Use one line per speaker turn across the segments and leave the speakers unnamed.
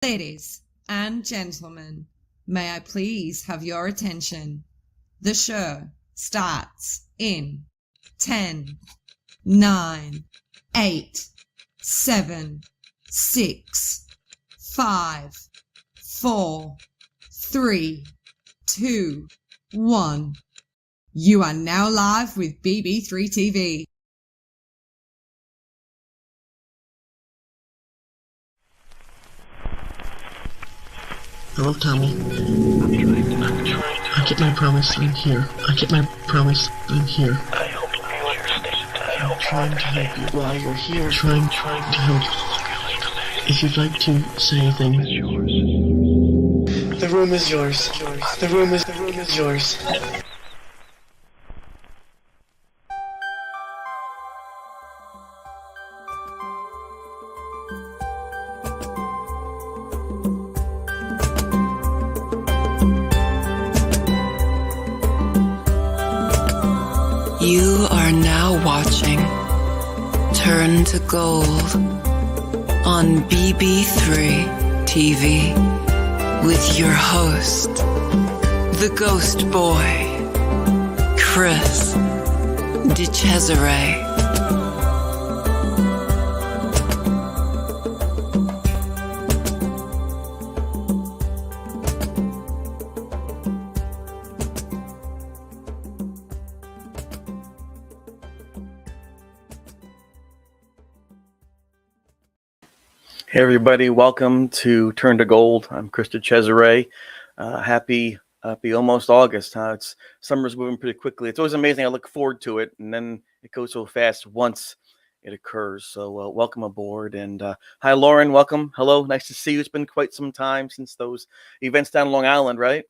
Ladies and gentlemen, may I please have your attention? The show starts in 10, 9, 8, 7, 6, 5, 4, 3, 2, 1. You are now live with BB3 TV.
Hello, Tommy. I kept my promise. I'm here. I kept my promise. I'm here.
I hope you understand.
I'm trying to help you while you're here. Trying to help. If you'd like to say anything. The room is yours. The room is yours.
You are now watching Turn to Gold on BB3 TV with your host, the Ghost Boy, Chris Cesare.
Hey everybody, welcome to Turn to Gold. I'm Chris Cesare. Happy almost August, huh? Summer's moving pretty quickly. It's always amazing. I look forward to it, and then it goes so fast once it occurs. So welcome aboard. And hi, Lauren. Welcome. Hello. Nice to see you. It's been quite some time since those events down Long Island, right?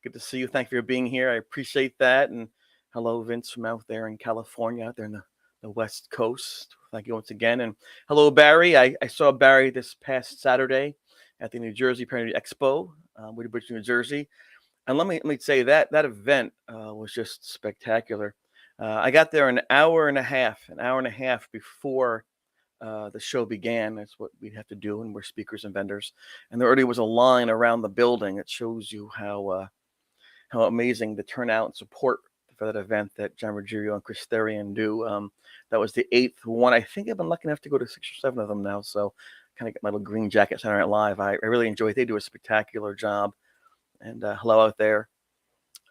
Good to see you. Thank you for being here. I appreciate that. And hello, Vince, from out there in California, out there in the West Coast. Thank you once again. And hello, Barry. I saw Barry this past Saturday at the New Jersey Paranormal Expo, Woodbridge, New Jersey. And let me say that event was just spectacular. I got there an hour and a half before the show began. That's what we have to do, and we're speakers and vendors. And there already was a line around the building. It shows you how amazing the turnout and support for that event that John Ruggiero and Chris Therian do. That was the 8th one. I think I've been lucky enough to go to 6 or 7 of them now. So kind of get my little green jacket Saturday Night Live. I really enjoy it. They do a spectacular job. And hello out there.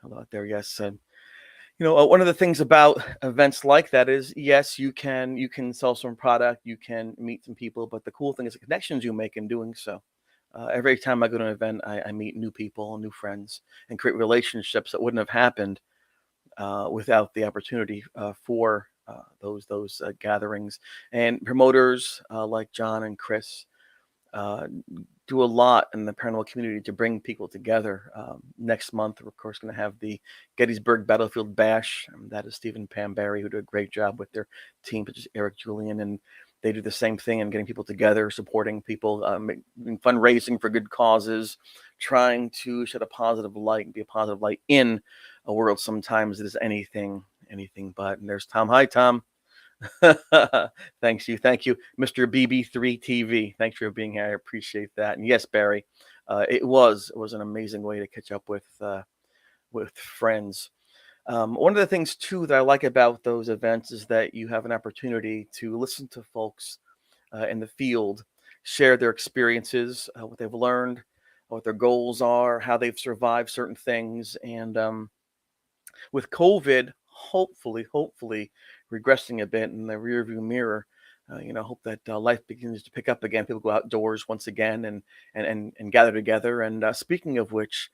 Hello out there. Yes. And one of the things about events like that is, yes, you can sell some product, you can meet some people, but the cool thing is the connections you make in doing so. Every time I go to an event, I meet new people, new friends, and create relationships that wouldn't have happened without the opportunity for those gatherings. And promoters like John and Chris do a lot in the paranormal community to bring people together. Next month, we're of course going to have the Gettysburg Battlefield Bash. That is Stephen Pam Barry, who did a great job with their team, such as Eric Julian, and they do the same thing in getting people together, supporting people, fundraising for good causes, trying to shed a positive light and be a positive light in a world sometimes that is anything but. And there's Tom. Hi, Tom. Thank you, Mr. BB3 TV. Thanks for being here. I appreciate that. And yes, Barry, it was an amazing way to catch up with friends. One of the things too that I like about those events is that you have an opportunity to listen to folks in the field share their experiences, what they've learned, what their goals are, how they've survived certain things, and with COVID, hopefully regressing a bit in the rearview mirror. Hope that life begins to pick up again. People go outdoors once again and gather together. And speaking of which,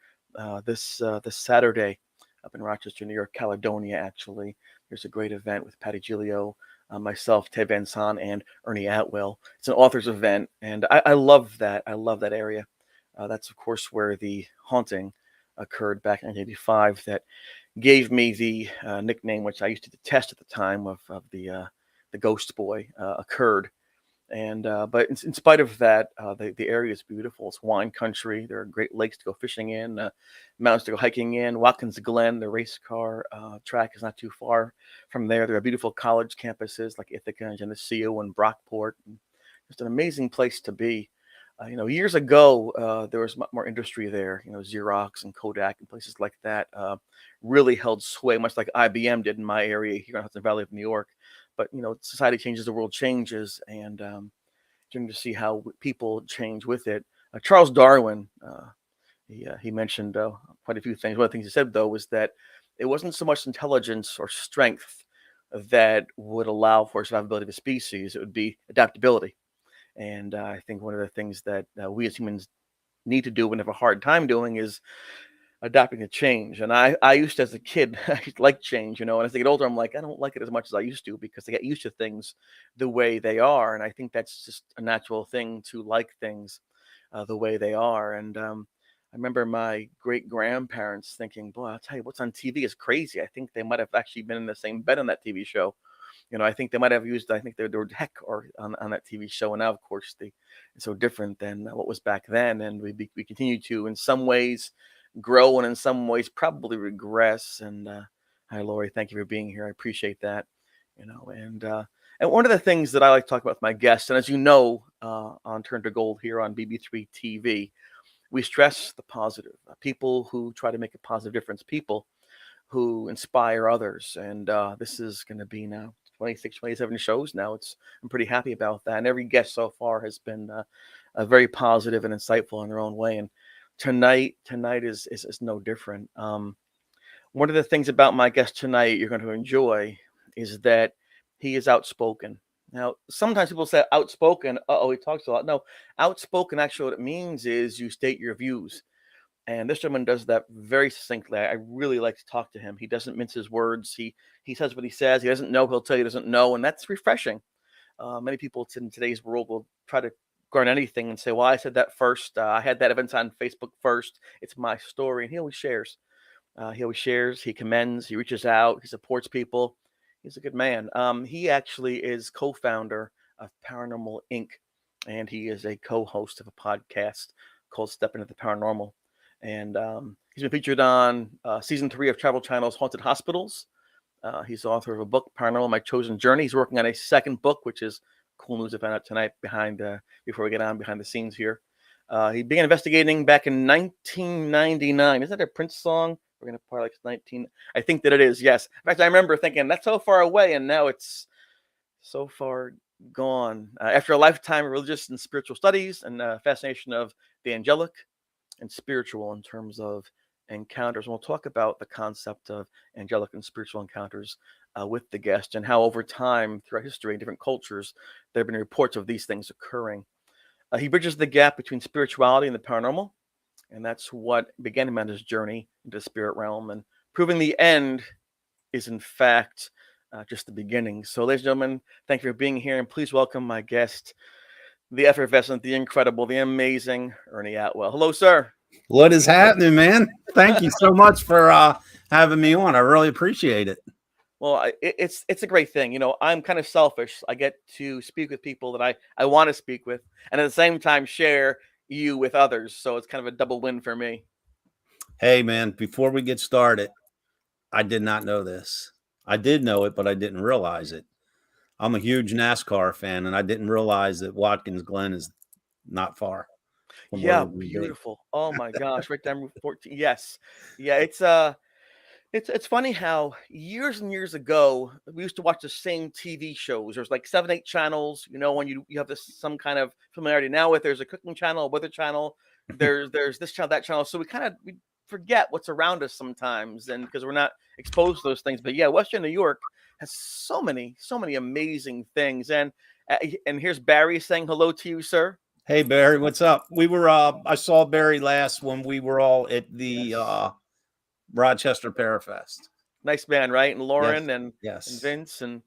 this Saturday up in Rochester, New York, Caledonia, actually, there's a great event with Patty Giglio, myself, Ted Van Son, and Ernie Atwell. It's an authors event, and I love that. I love that area. That's of course where the haunting occurred back in 1985. That gave me the nickname, which I used to detest at the time, of the Ghost Boy, occurred. And but in spite of that, the area is beautiful. It's wine country. There are great lakes to go fishing in, mountains to go hiking in. Watkins Glen, the race car track, is not too far from there. There are beautiful college campuses like Ithaca and Geneseo and Brockport. Just an amazing place to be. Years ago, there was much more industry there. Xerox and Kodak and places like that really held sway, much like IBM did in my area here in Hudson Valley of New York. But society changes, the world changes, and getting to see how people change with it. Charles Darwin, he mentioned quite a few things. One of the things he said, though, was that it wasn't so much intelligence or strength that would allow for survivability of a species. It would be adaptability. And I think one of the things that we as humans need to do and have a hard time doing is adapting to change. And I used to, as a kid, I like change, and as I get older, I'm like, I don't like it as much as I used to because I get used to things the way they are. And I think that's just a natural thing to like things the way they are. And I remember my great grandparents thinking, boy, I'll tell you what's on TV is crazy. I think they might have actually been in the same bed on that TV show. I think they might have used, I think the word heck or on that TV show. And now, of course, it's so different than what was back then. And we continue to, in some ways, grow and in some ways probably regress. And hi, Lori, thank you for being here. I appreciate that. And one of the things that I like to talk about with my guests, and as you know, on Turn to Gold here on BB3 TV, we stress the positive. People who try to make a positive difference, people who inspire others. And this is going to be now 26, 27 shows now. I'm pretty happy about that. And every guest so far has been very positive and insightful in their own way. And tonight is no different. One of the things about my guest tonight you're going to enjoy is that he is outspoken. Now, sometimes people say outspoken, he talks a lot. No, outspoken, actually, what it means is you state your views. And this gentleman does that very succinctly. I really like to talk to him. He doesn't mince his words. He says what he says. He doesn't know, he'll tell you he doesn't know. And that's refreshing. Many people in today's world will try to garner anything and say, well, I said that first. I had that event on Facebook first. It's my story. And he always shares. He commends, he reaches out, he supports people. He's a good man. He actually is co-founder of Paranormal Inc. And he is a co-host of a podcast called Step Into the Paranormal. And he's been featured on season 3 of Travel Channel's Haunted Hospitals. He's the author of a book, Paranormal: My Chosen Journey. He's working on a second book, which is cool news I found out tonight before we get on behind the scenes here. He began investigating back in 1999. Is that a Prince song? We're going to play like 19. I think that it is, yes. In fact, I remember thinking, that's so far away, and now it's so far gone. After a lifetime of religious and spiritual studies and fascination of the angelic and spiritual in terms of encounters. And we'll talk about the concept of angelic and spiritual encounters with the guest and how over time throughout history in different cultures, there have been reports of these things occurring. He bridges the gap between spirituality and the paranormal. And that's what began him on his journey into the spirit realm, and proving the end is in fact just the beginning. So ladies and gentlemen, thank you for being here. And please welcome my guest, the effervescent, the incredible, the amazing Ernie Atwell. Hello, sir.
What is happening, man? Thank you so much for having me on. I really appreciate it.
Well, it's a great thing. I'm kind of selfish. I get to speak with people that I want to speak with, and at the same time share you with others. So it's kind of a double win for me.
Hey, man, before we get started, I did not know this. I did know it, but I didn't realize it. I'm a huge NASCAR fan, and I didn't realize that Watkins Glen is not far.
Yeah, beautiful. Oh my gosh, right down Route 14. Yes. Yeah, it's funny how years and years ago we used to watch the same TV shows. There's like 7, 8 channels, when you have some kind of familiarity. Now with there's a cooking channel, a weather channel, there's this channel, that channel. So we forget what's around us sometimes, and because we're not exposed to those things. But yeah, Western New York has so many amazing things. And here's Barry saying hello to you, sir.
Hey Barry, what's up? We were I saw Barry last when we were all at the Rochester Parafest.
Nice man, right? And Lauren and Vince and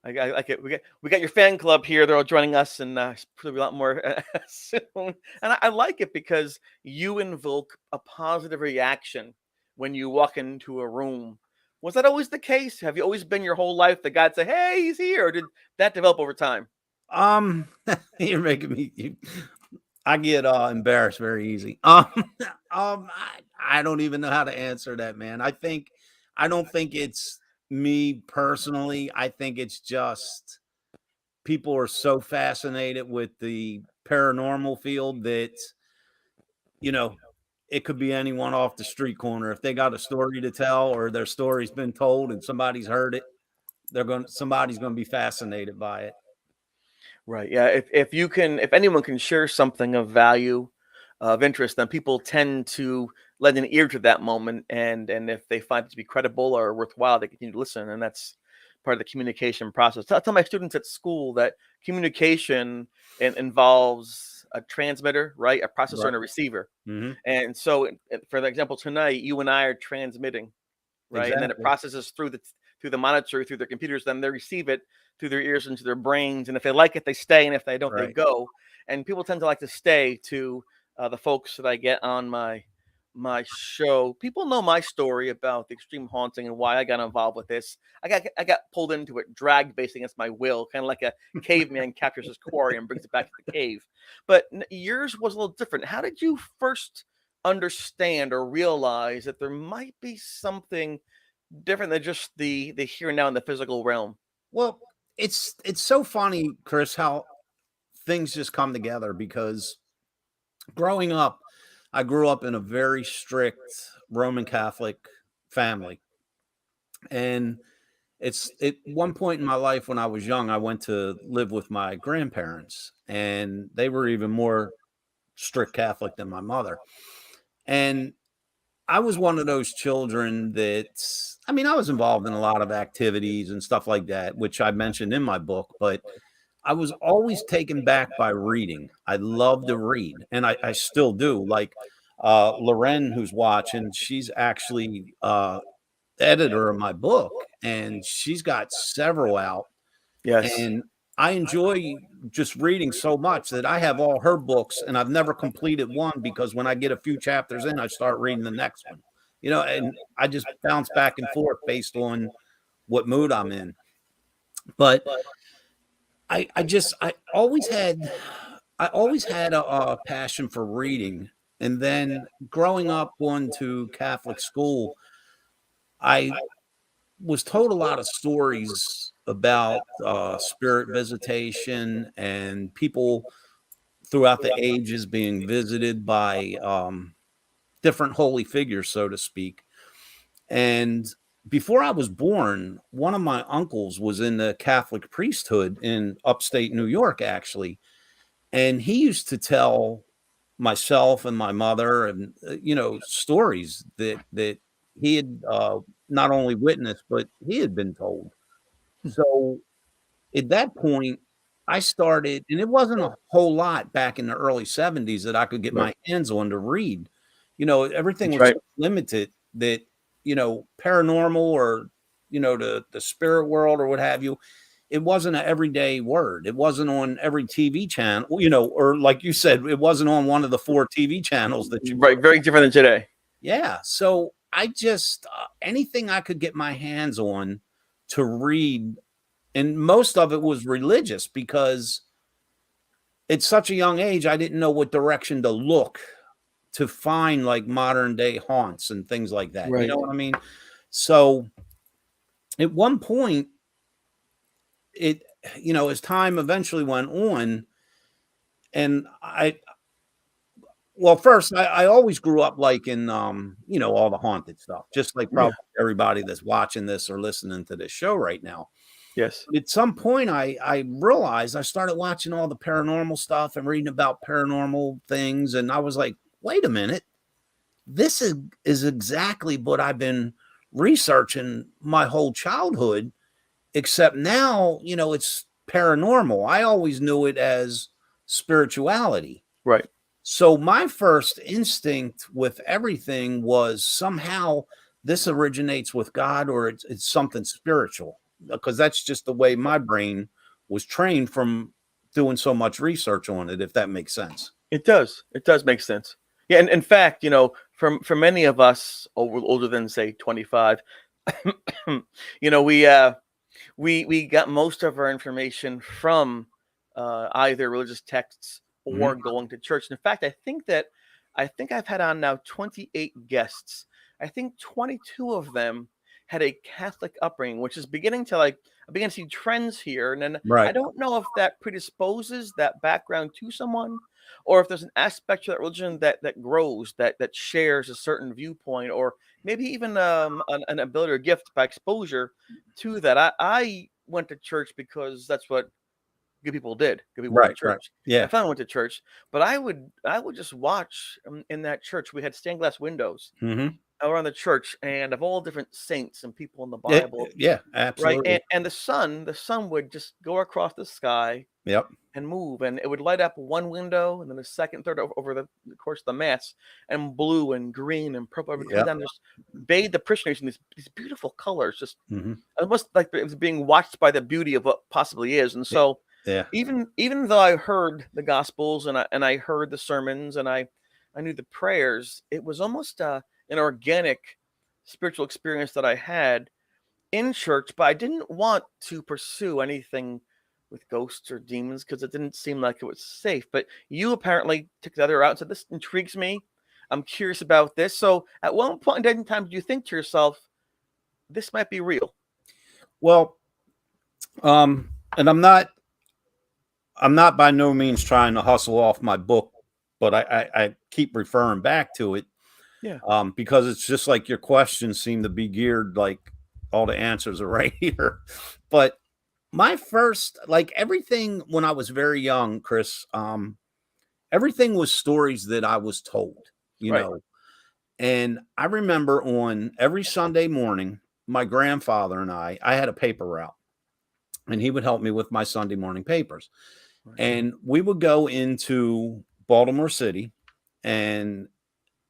I like it. We got your fan club here. They're all joining us, and probably a lot more soon. And I like it because you invoke a positive reaction when you walk into a room. Was that always the case? Have you always been your whole life the guy that say, "Hey, he's here"? Or did that develop over time?
You're making me. I get embarrassed very easy. I don't even know how to answer that, man. I don't think it's me personally. I think it's just people are so fascinated with the paranormal field that, you know, it could be anyone off the street corner. If they got a story to tell or their story's been told and somebody's heard it, somebody's going to be fascinated by it.
Right. Yeah. If anyone can share something of value, of interest, then people tend to lend an ear to that moment. And if they find it to be credible or worthwhile, they continue to listen. And that's part of the communication process. I tell my students at school that communication involves a transmitter, right? A processor and a receiver.
Mm-hmm.
And so, for the example, tonight, you and I are transmitting, right?
Exactly.
And then it processes through the monitor, through their computers. Then they receive it through their ears into their brains. And if they like it, they stay. And if they don't, they go. And people tend to like to stay to the folks that I get on my show. People know my story about the extreme haunting and why I got involved with this. I got pulled into it, dragged basically against my will, kind of like a caveman captures his quarry and brings it back to the cave. But yours was a little different. How did you first understand or realize that there might be something different than just the here and now in the physical realm?
Well, it's so funny, Chris, how things just come together, because growing up, I grew up in a very strict Roman Catholic family. And at one point in my life when I was young, I went to live with my grandparents, and they were even more strict Catholic than my mother. And I was one of those children that, I mean, I was involved in a lot of activities and stuff like that, which I mentioned in my book, but I was always taken back by reading. I love to read, and I still do. Like Loren, who's watching, she's actually editor of my book, and she's got several out.
Yes.
And I enjoy just reading so much that I have all her books, and I've never completed one, because when I get a few chapters in, I start reading the next one. You know, and I just bounce back and forth based on what mood I'm in. But I always had a passion for reading. And then growing up going to Catholic school, I was told a lot of stories about spirit visitation and people throughout the ages being visited by different holy figures, so to speak. And before I was born, one of my uncles was in the Catholic priesthood in upstate New York, actually. And he used to tell myself and my mother and, stories that he had not only witnessed, but he had been told. So at that point, I started, and it wasn't a whole lot back in the early 70s that I could get my hands on to read. You know, everything was so limited that, paranormal or, the spirit world or what have you, it wasn't an everyday word. It wasn't on every TV channel, or like you said, it wasn't on one of the 4 TV channels that you.
Right. Very different than today.
Yeah. So I just, anything I could get my hands on to read, and most of it was religious, because at such a young age, I didn't know what direction to look to find like modern day haunts and things like that.
Right.
You know what I mean? So at one point, as time eventually went on, and first I always grew up liking, all the haunted stuff, just like probably everybody that's watching this or listening to this show right now.
Yes.
At some point, I realized I started watching all the paranormal stuff and reading about paranormal things. And I was like, wait a minute, this is exactly what I've been researching my whole childhood, except now, it's paranormal. I always knew it as spirituality.
Right.
So my first instinct with everything was somehow this originates with God, or it's something spiritual, because that's just the way my brain was trained from doing so much research on it, if that makes sense.
It does. It does make sense. Yeah. And in fact, for many of us older than, say, 25, we got most of our information from either religious texts or going to church. And in fact, I think I've had on now 28 guests. I think 22 of them had a Catholic upbringing, which is beginning to I begin to see trends here. And then I
Right.
don't know if that predisposes that background to someone, or if there's an aspect to that religion that grows, that shares a certain viewpoint, or maybe even an ability or gift by exposure to that. I went to church because that's what good people did. Good people went to
Right.
church.
Yeah.
My family went to church, but I would just watch in that church. We had stained glass windows
Mm-hmm.
around the church, and of all different saints and people in the
Yeah.
Bible,
Yeah.
right?
Absolutely.
And the sun would just go across the sky
Yep.
and move, and it would light up one window, and then the second, third over the course of the mass, and blue and green and purple. It would come
Yep.
down, just bathe the parishioners in these beautiful colors, just
Mm-hmm.
almost like it was being watched by the beauty of what possibly is. And so,
Yeah.
even though I heard the Gospels and I heard the sermons and I knew the prayers, it was almost an organic spiritual experience that I had in church, but I didn't want to pursue anything with ghosts or demons because it didn't seem like it was safe. But you apparently took the other route and said, this intrigues me. I'm curious about this. So at one point in time, did you think to yourself, this might be real?
Well, and I'm not by no means trying to hustle off my book, but I keep referring back to it.
Yeah.
Because it's just like your questions seem to be geared like all the answers are right here. But my first, like everything when I was very young, Chris, everything was stories that I was told, you
Right.
know. And I remember on every Sunday morning, my grandfather and I had a paper route, and he would help me with my Sunday morning papers.
Right.
And we would go into Baltimore City, and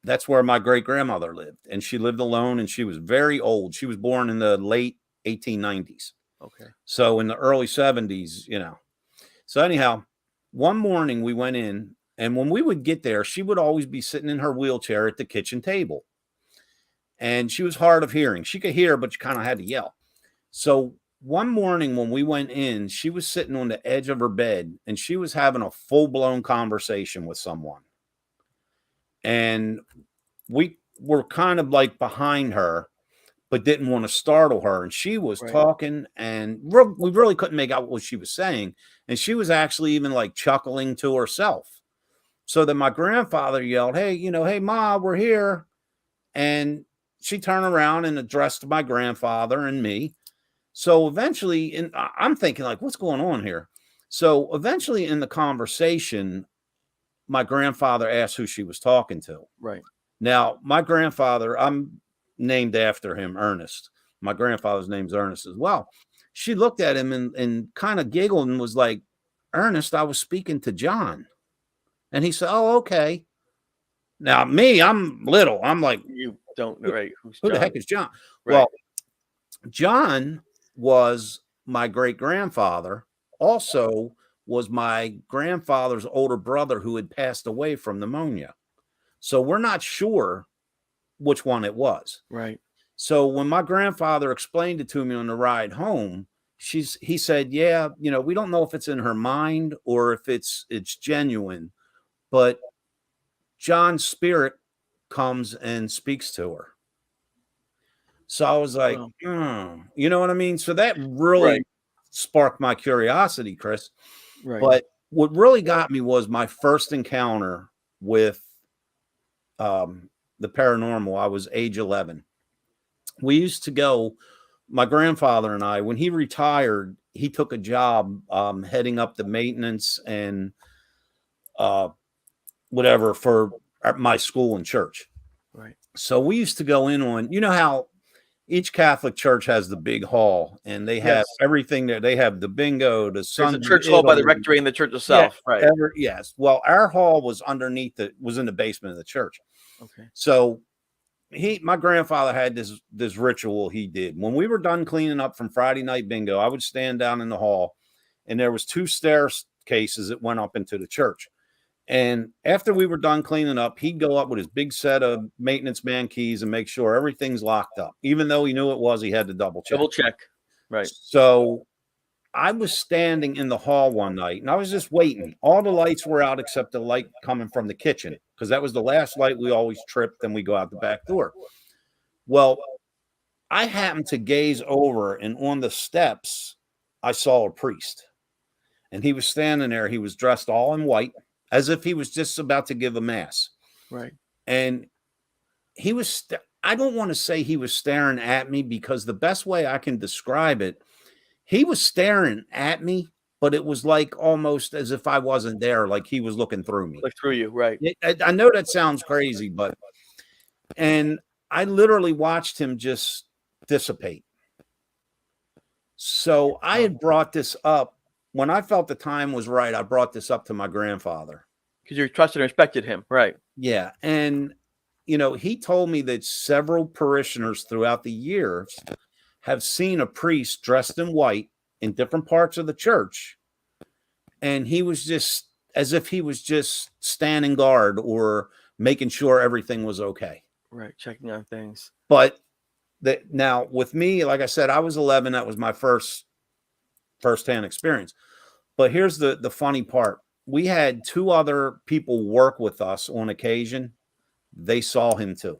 that's where my great grandmother lived. And she lived alone, and she was very old. She was born in the late 1890s.
Okay.
So in the early 70s, you know. So anyhow, one morning we went in, and when we would get there, she would always be sitting in her wheelchair at the kitchen table. And she was hard of hearing. She could hear, but you kind of had to yell. So one morning when we went in, she was sitting on the edge of her bed, and she was having a full-blown conversation with someone. And we were kind of like behind her, but didn't want to startle her. And she was
Right.
talking, and we really couldn't make out what she was saying. And she was actually even like chuckling to herself. So then my grandfather yelled, "Hey, hey, Ma, we're here." And she turned around and addressed my grandfather and me. So eventually, I'm thinking like, what's going on here? So eventually in the conversation, my grandfather asked who she was talking to.
Right.
Now, my grandfather, I'm named after him, Ernest. My grandfather's name's Ernest as well. She looked at him and kind of giggled and was like, "Ernest, I was speaking to John." And he said, "Oh, okay." Now, me, I'm little. I'm like,
You don't know, right?
who the heck is John?
Right.
Well, John was my great grandfather, also was my grandfather's older brother who had passed away from pneumonia. So we're not sure which one it was.
Right.
So when my grandfather explained it to me on the ride home, he said, "Yeah, we don't know if it's in her mind or if it's genuine, but John's spirit comes and speaks to her." So I was like,
Wow.
you know what I mean? So that really
Right.
sparked my curiosity, Chris.
Right.
But what really got me was my first encounter with the paranormal. I was age 11. We used to go, my grandfather and I, when he retired, he took a job heading up the maintenance and whatever for my school and church.
Right.
So we used to go in on, how each Catholic church has the big hall, and they have
Yes.
everything there. They have the bingo, the
There's
Sunday
a church hall by the
Italy.
rectory and the church itself. Right.
Yes. Well, our hall was underneath was in the basement of the church.
Okay.
So my grandfather had this ritual he did. When we were done cleaning up from Friday night bingo, I would stand down in the hall, and there was 2 staircases that went up into the church. And after we were done cleaning up, he'd go up with his big set of maintenance man keys and make sure everything's locked up. Even though he knew it was, he had to double check.
Double check. Right.
So I was standing in the hall one night, and I was just waiting. All the lights were out except the light coming from the kitchen, because that was the last light we always tripped, and we go out the back door. Well, I happened to gaze over, and on the steps, I saw a priest. And he was standing there. He was dressed all in white, as if he was just about to give a mass.
Right.
And he was, I don't want to say he was staring at me, because the best way I can describe it, he was staring at me, but it was like almost as if I wasn't there, like he was looking through me.
Like through you, right.
I know that sounds crazy, but, and I literally watched him just dissipate. So I had brought this up when I felt the time was right. I brought this up to my grandfather.
Because you trusted and respected him, right?
Yeah. And, you know, he told me that several parishioners throughout the years have seen a priest dressed in white in different parts of the church. And he was just as if he was just standing guard or making sure everything was okay.
Right. Checking on things.
But now with me, like I said, I was 11. That was my first-hand experience. But here's the funny part. We had 2 other people work with us on occasion. They saw him too.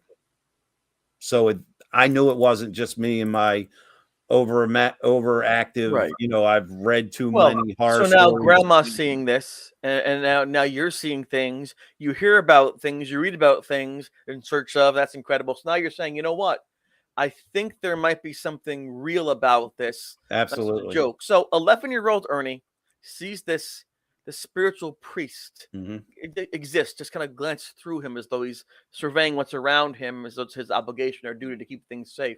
So I knew it wasn't just me and my overactive,
right.
You know, I've read too many horror
So now
stories.
grandma's seeing this, and now you're seeing things. You hear about things, you read about things in search of. That's incredible. So now you're saying, you know what? I think there might be something real about this.
Absolutely.
That's a joke. So 11-year-old Ernie sees the spiritual priest exists, just kind of glance through him as though he's surveying what's around him, as though it's his obligation or duty to keep things safe.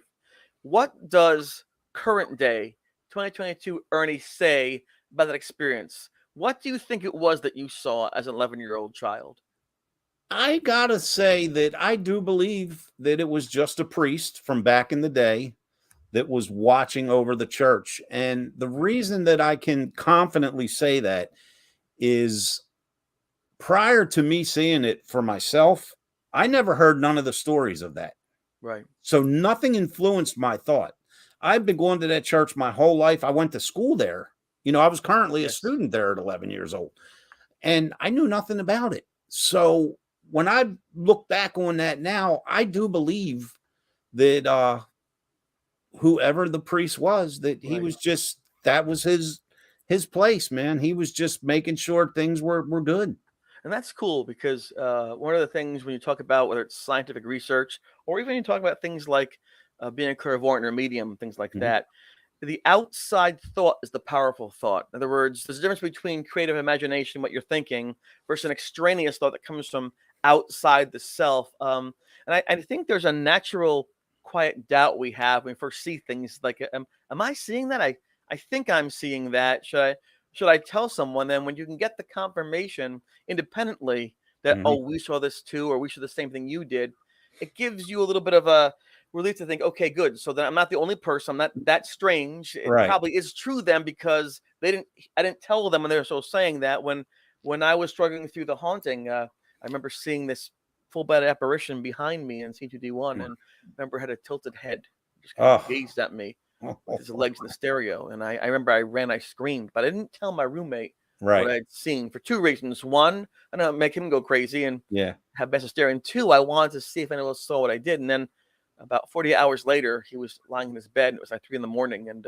What does current day 2022 Ernie say about that experience? What do you think it was that you saw as an 11-year-old child?
I gotta say that I do believe that it was just a priest from back in the day that was watching over the church. And the reason that I can confidently say that is prior to me seeing it for myself, I never heard none of the stories of that.
Right.
So nothing influenced my thought. I've been going to that church my whole life. I went to school there. You know, I was currently a student there at 11 years old, and I knew nothing about it. So when I look back on that now, I do believe that whoever the priest was, that he was just, that was his place, man. He was just making sure things were good.
And that's cool because one of the things when you talk about whether it's scientific research or even you talk about things like being a clairvoyant or medium, things like that, the outside thought is the powerful thought. In other words, there's a difference between creative imagination, what you're thinking, versus an extraneous thought that comes from outside the self. And I think there's a natural quiet doubt we have when we first see things like, am I seeing that? I think I'm seeing that. Should I tell someone? Then when you can get the confirmation independently that, oh, we saw this too, or we saw the same thing you did, it gives you a little bit of a relief to think, okay, good. So then I'm not the only person. I'm not that strange. It probably is true then because I didn't tell them when they were so saying that. When I was struggling through the haunting, I remember seeing this full bed apparition behind me in C2D1, and I remember had a tilted head, just kind of gazed at me with his legs in the stereo. And I remember I screamed, but I didn't tell my roommate what I'd seen for 2 reasons. One, I don't make him go crazy and have best hysteria. And 2, I wanted to see if anyone else saw what I did. And then about 48 hours later, he was lying in his bed. And it was like 3 a.m. And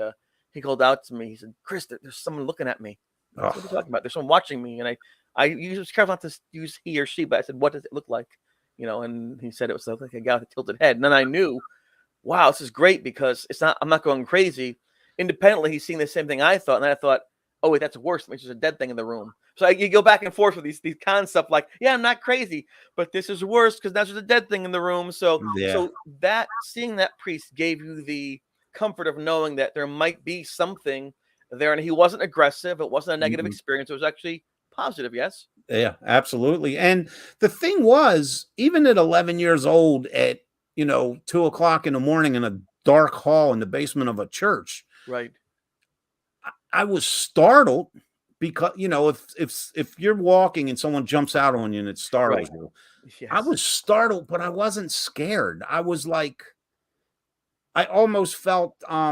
he called out to me. He said, "Chris, there's someone looking at me." What are you talking about? There's someone watching me. And I was careful not to use he or she, but I said, "What does it look like?" You know, and he said it was like a guy with a tilted head. And then I knew, wow, this is great because I'm not going crazy. Independently, he's seeing the same thing I thought. And then I thought, oh, wait, that's worse. There's a dead thing in the room. So you go back and forth with these concepts like, yeah, I'm not crazy, but this is worse because now there's a dead thing in the room. So that seeing that priest gave you the comfort of knowing that there might be something there. And he wasn't aggressive. It wasn't a negative experience. It was actually positive. Yes.
Yeah, absolutely. And the thing was, even at 11 years old at, 2:00 in the morning in a dark hall in the basement of a church.
Right.
I was startled because, if you're walking and someone jumps out on you and it startles you, I was startled, but I wasn't scared. I was like, I almost felt, I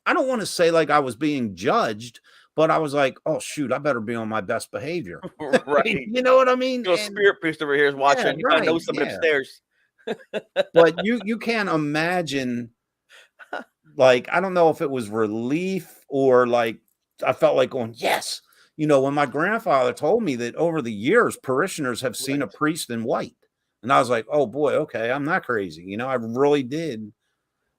don't want to say like I was being judged, but I was like, oh, shoot, I better be on my best behavior.
Right.
You know what I mean?
A spirit priest over here is watching. I know somebody upstairs.
But you can't imagine like, I don't know if it was relief or like, I felt like going, yes. You know, when my grandfather told me that over the years, parishioners have seen a
Right.
priest in white. And I was like, oh boy, okay, I'm not crazy. You know, I really did,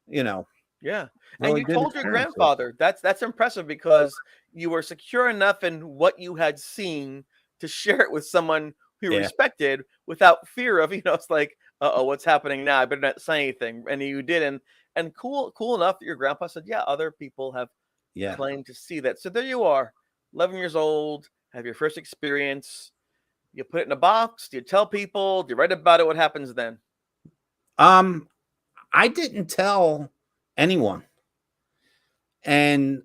you know,
Yeah. And
really
you
did
told your
experience it.
grandfather. That's impressive because you were secure enough in what you had seen to share it with someone who you
Yeah.
respected without fear of, it's like, uh-oh, what's happening now? I better not say anything. And you did. And cool enough that your grandpa said, yeah, other people have
Yeah.
claimed to see that. So there you are, 11 years old, have your first experience. You put it in a box. Do you tell people? Do you write about it? What happens then?
I didn't tell anyone. And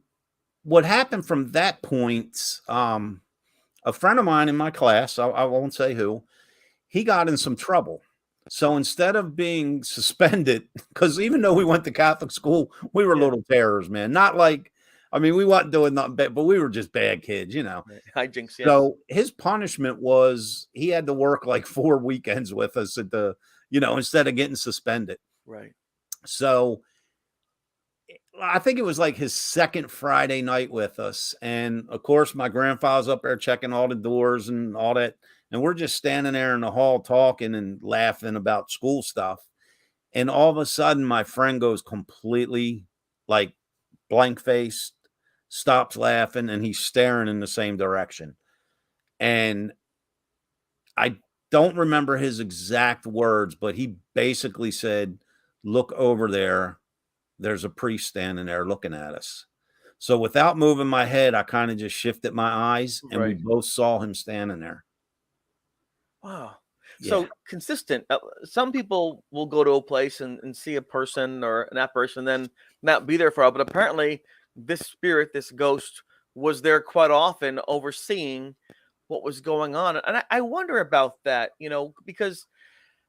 what happened from that point, a friend of mine in my class, I won't say who, he got in some trouble. So instead of being suspended, because even though we went to Catholic school, we were
Yeah.
little terrors, man. Not like, I mean, we wasn't doing nothing bad, but we were just bad kids, you know.
Hijinks, yes.
So his punishment was he had to work like 4 weekends with us at the, you know, instead of getting suspended.
Right.
So I think it was like his second Friday night with us. And of course, my grandfather's up there checking all the doors and all that. And we're just standing there in the hall talking and laughing about school stuff. And all of a sudden, my friend goes completely like blank faced, stops laughing, and he's staring in the same direction. And I don't remember his exact words, but he basically said, "Look over there. There's a priest standing there looking at us." So without moving my head, I kind of just shifted my eyes and we
Right.
both saw him standing there.
Wow.
Yeah.
So consistent. Some people will go to a place and see a person or an apparition, then not be there for a while. But apparently, this spirit, this ghost, was there quite often, overseeing what was going on. And I wonder about that, because,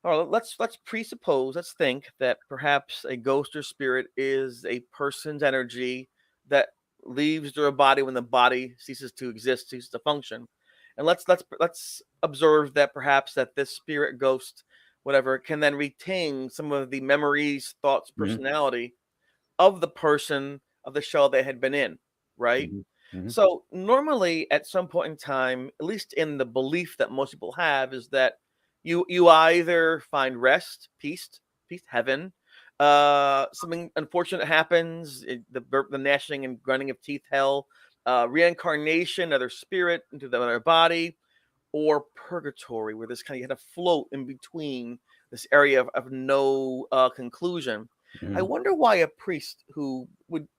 all right, let's presuppose, let's think that perhaps a ghost or spirit is a person's energy that leaves their body when the body ceases to exist, ceases to function. And let's observe that perhaps that this spirit, ghost, whatever, can then retain some of the memories, thoughts,
Mhm,
personality of the person of the shell they had been in, right?
mhm, mhm,
So normally at some point in time, at least in the belief that most people have, is that you either find rest, peace, heaven. Something unfortunate happens, the gnashing and grinding of teeth, hell, reincarnation, another spirit into the other body, or purgatory, where this kind of, you had to float in between this area of no conclusion. I
mhm.
wonder why a priest who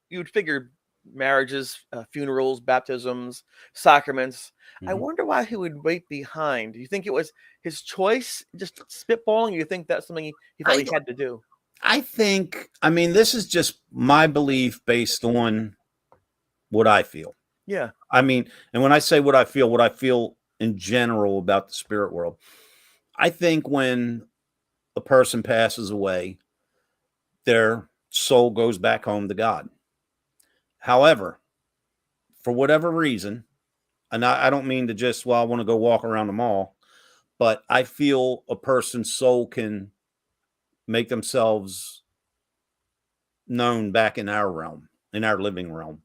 you'd figure marriages, funerals, baptisms, sacraments. I
Mhm.
wonder why he would wait behind. Do you think it was his choice, just spitballing? Or you think that's something he felt
I
he had to do?
I think, I mean, this is just my belief based on what I feel.
Yeah,
I mean, and when I say what I feel in general about the spirit world, I think when a person passes away, their soul goes back home to God. However, for whatever reason, and I don't mean to just, well, I want to go walk around the mall, but I feel a person's soul can make themselves known back in our realm, in our living realm.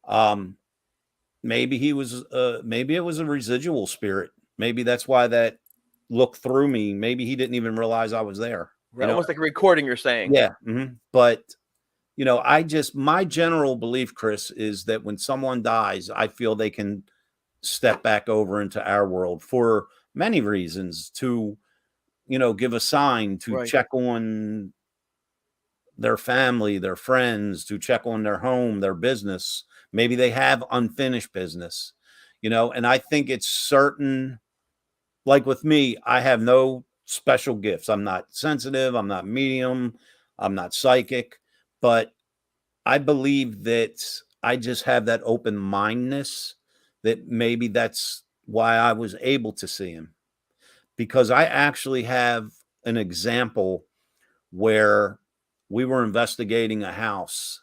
Um, maybe maybe it was a residual spirit. Maybe that's why that looked through me. Maybe he didn't even realize I was there.
right. Almost like a recording. You're saying.
Yeah. But you know, my general belief, Chris, is that when someone dies, I feel they can step back over into our world for many reasons to, you know, give a sign, to
Right.
check on their family, their friends, to check on their home, their business. Maybe they have unfinished business, you know, and I think it's certain, like with me, I have no special gifts. I'm not sensitive, I'm not medium, I'm not psychic, but I believe that I just have that open mindedness that maybe that's why I was able to see him, because I actually have an example where we were investigating a house.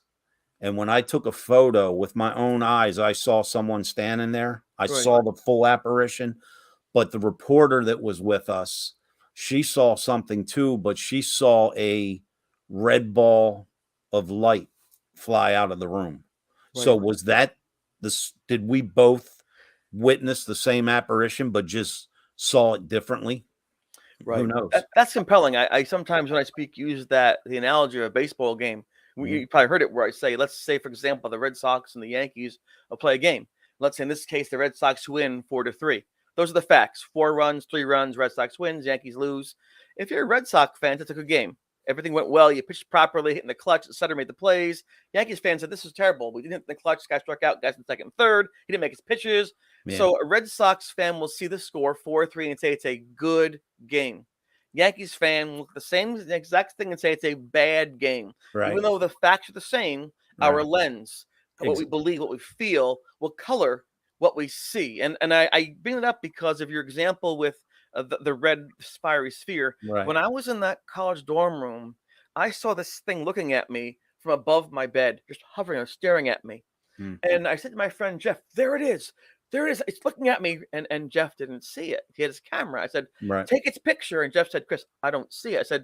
And when I took a photo with my own eyes, I saw someone standing there. I
Right.
saw the full apparition, but the reporter that was with us, she saw something too, but she saw a red ball of light fly out of the room.
Right.
So was that this? Did we both witness the same apparition, but just saw it differently?
Right.
Who knows?
That's compelling. I sometimes when I speak use the analogy of a baseball game. You probably heard it where I say, let's say, for example, the Red Sox and the Yankees will play a game. Let's say in this case, the Red Sox win 4-3. Those are the facts. 4 runs, 3 runs, Red Sox wins, Yankees lose. If you're a Red Sox fan, it's a good game. Everything went well. You pitched properly, hitting the clutch, the center made the plays. Yankees fans said, this is terrible. We didn't hit the clutch. Guy struck out, guys in second and third. He didn't make his pitches.
Yeah.
So a Red Sox fan will see the score 4-3 and say it's a good game. Yankees fan will look at the exact thing and say it's a bad game.
Right.
Even though the facts are the same, our lens, what we believe, what we feel, will color what we see. And I bring it up because of your example with the red fiery sphere.
Right.
When I was in that college dorm room, I saw this thing looking at me from above my bed, just hovering and staring at me. And I said to my friend Jeff, there it is. There it is. It's looking at me. And Jeff didn't see it. He had his camera. I said, take its picture. And Jeff said, Chris, I don't see it. I said,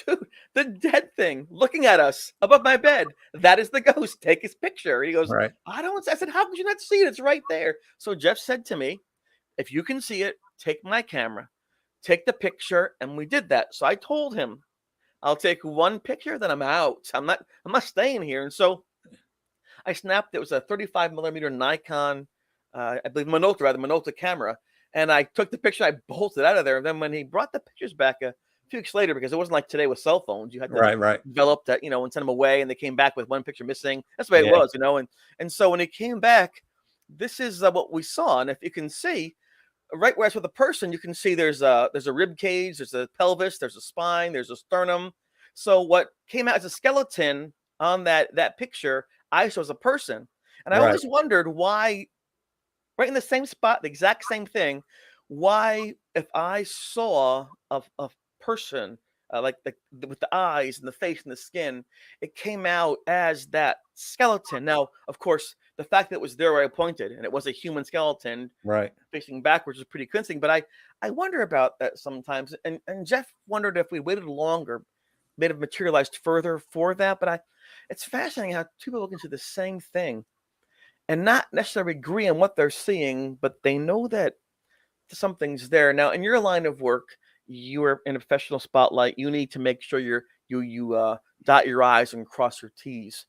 dude, the dead thing looking at us above my bed. That is the ghost. Take his picture. And he goes, I said, how could you not see it? It's right there. So Jeff said to me, if you can see it, take my camera, take the picture. And we did that. So I told him, I'll take one picture, then I'm out. I'm not staying here. And so I snapped. It was a 35mm Nikon, I believe Minolta camera. And I took the picture. I bolted out of there. And then when he brought the pictures back a few weeks later, because it wasn't like today with cell phones, you had to develop that, and send them away. And they came back with one picture missing. That's the way it was, And so when he came back, this is what we saw. And if you can see, right where it's with a person, you can see there's a rib cage, there's a pelvis, there's a spine, there's a sternum. So what came out as a skeleton on that picture, I saw as a person. And I always wondered why, right in the same spot, the exact same thing, why if I saw a person with the eyes and the face and the skin, it came out as that skeleton. Now, of course, the fact that it was there where I pointed and it was a human skeleton facing backwards is pretty convincing. But I wonder about that sometimes. And Jeff wondered if we waited longer, may have materialized further for that. But it's fascinating how two people can see the same thing and not necessarily agree on what they're seeing, but they know that something's there. Now, in your line of work, you are in a professional spotlight. You need to make sure you dot your I's and cross your T's.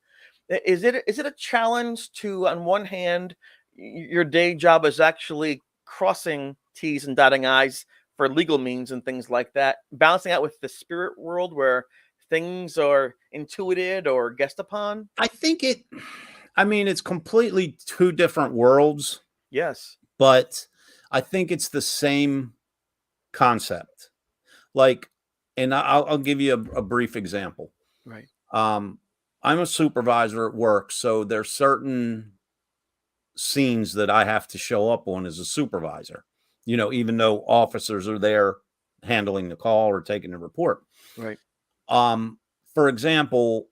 Is it a challenge to, on one hand, your day job is actually crossing T's and dotting I's for legal means and things like that, balancing out with the spirit world where things are intuited or guessed upon?
I think it's completely two different worlds.
Yes.
But I think it's the same concept. And I'll give you a brief example.
Right.
I'm a supervisor at work, so there's certain scenes that I have to show up on as a supervisor, even though officers are there handling the call or taking the report.
Right.
For example,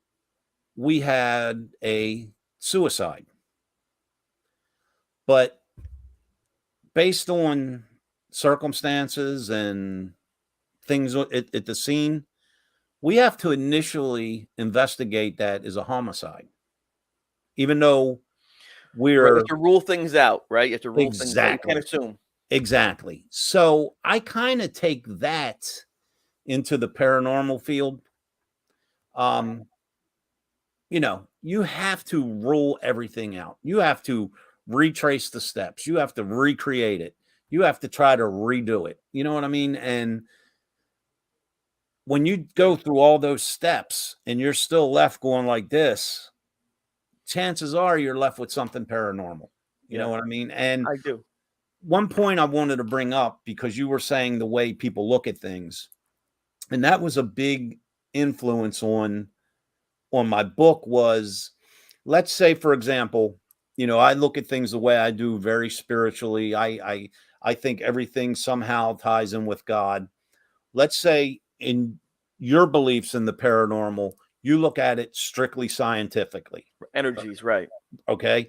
we had a suicide, but based on circumstances and things at the scene, we have to initially investigate that as a homicide, even though you
have to rule things out, right? You have to rule things out. You can't assume.
Exactly. So I kind of take that into the paranormal field. You have to rule everything out. You have to retrace the steps. You have to recreate it. You have to try to redo it. You know what I mean? And when you go through all those steps and you're still left going like this, chances are you're left with something paranormal. You know what I mean? And
I do.
One point I wanted to bring up, because you were saying the way people look at things, and that was a big influence on my book, was, let's say, for example, I look at things the way I do, very spiritually. I think everything somehow ties in with God. Let's say in your beliefs in the paranormal, you look at it strictly scientifically.
Energies, right.
Okay.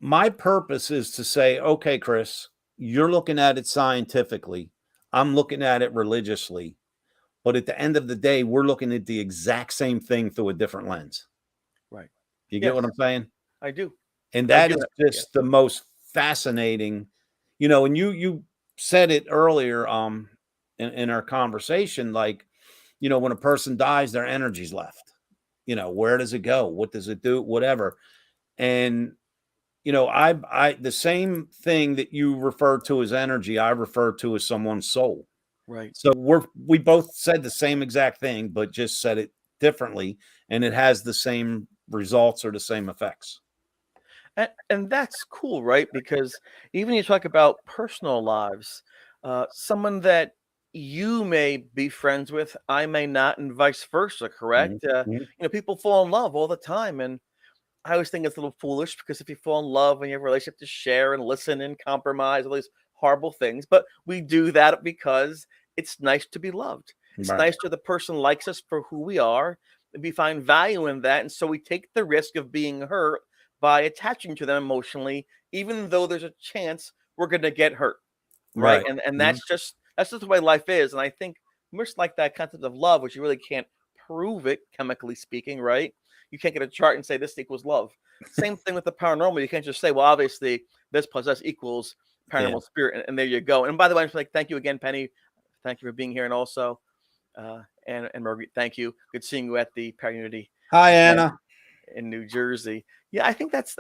My purpose is to say, okay, Chris, you're looking at it scientifically. I'm looking at it religiously. But at the end of the day, we're looking at the exact same thing through a different lens. You get what I'm saying?
I do.
And
I
that
do
is
that.
just the most fascinating, and you said it earlier in our conversation, like, when a person dies, their energy's left. Where does it go? What does it do? Whatever. And I the same thing that you refer to as energy, I refer to as someone's soul.
Right.
So we both said the same exact thing, but just said it differently, and it has the same results or the same effects.
And that's cool, right? Because even you talk about personal lives, someone that you may be friends with, I may not, and vice versa, correct? People fall in love all the time, and I always think it's a little foolish because if you fall in love and you have a relationship to share and listen and compromise, all these horrible things, but we do that because it's nice to be loved. It's
Right.
nice to the person likes us for who we are, and we find value in that, and so we take the risk of being hurt by attaching to them emotionally, even though there's a chance we're going to get hurt, right?
Right.
And that's just the way life is, and I think much like that concept of love, which you really can't prove it chemically speaking, right? You can't get a chart and say this equals love. Same thing with the paranormal. You can't just say, well, obviously this plus this equals paranormal spirit, and there you go. And by the way, I'm just like, thank you again, Penny. Thank you for being here, and also, and Marguerite, thank you. Good seeing you at the Unity
Hi,
event
Anna.
in New Jersey. Yeah, I think that's